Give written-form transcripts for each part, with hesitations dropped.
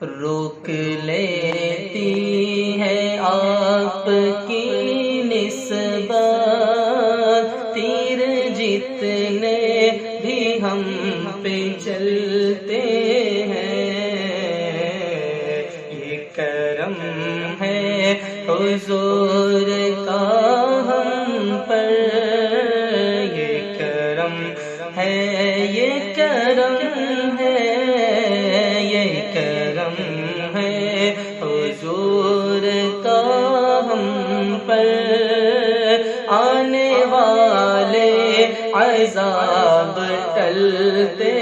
روک لیتی ہے آپ کی نسبت، تیر جتنے بھی ہم پہ چلتے ہیں، یہ کرم ہے حضور کا ہم پر، یہ کرم ہے، یہ کرم ہے، یہ کرم ہے حضور کا ہم پر، آنے والے عذاب ٹلتے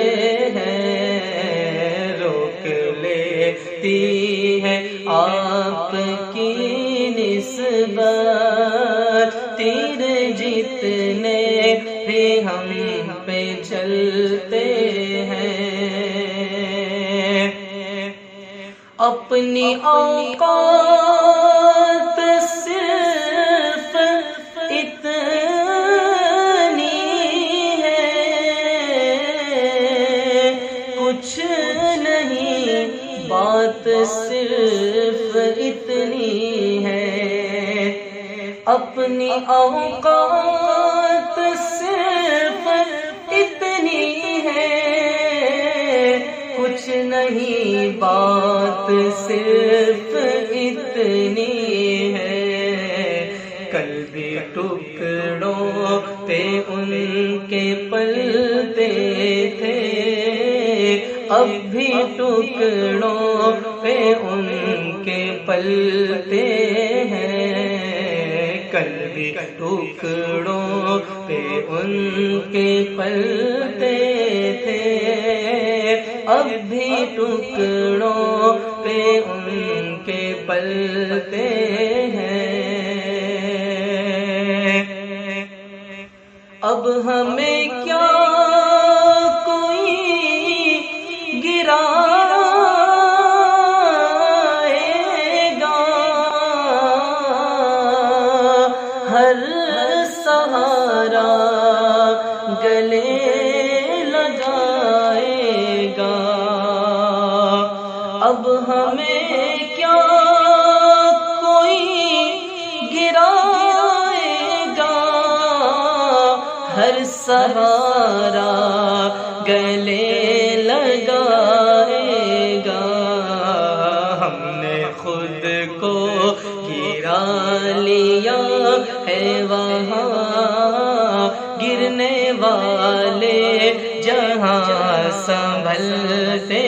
ہیں، روک لیتی ہے آپ کی نسبت، تیر جتنے بھی ہم پہ چلتے ہیں، اپنی اوقات صرف اتنی ہے، کچھ نہیں بات صرف اتنی ہے، اپنی اوقات صرف اتنی ہے، کچھ نہیں بات صرف اتنی ہے، کل بھی ٹکڑوں پہ ان کے پلتے تھے، اب بھی ٹکڑوں پہ ان کے پلتے ہیں، کل بھی ٹکڑوں پہ ان کے پلتے تھے، اب بھی ٹکڑوں پہ ان کے پلتے ہیں، اب ہمیں کیا کوئی گرائے گا، ہر سہارا گلے لگائے گا، اب ہمیں کیا کوئی گرائے گا، ہر سہارا گلے لگائے گا، ہم نے خود کو گرا لیا ہے وہاں، گرنے والے جہاں سنبھلتے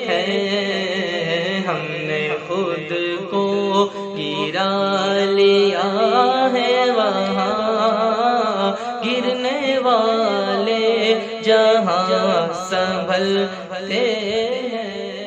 ہیں، ہم نے خود کو گرا لیا ہے وہاں، گرنے والے جہاں سنبھلتے ہیں۔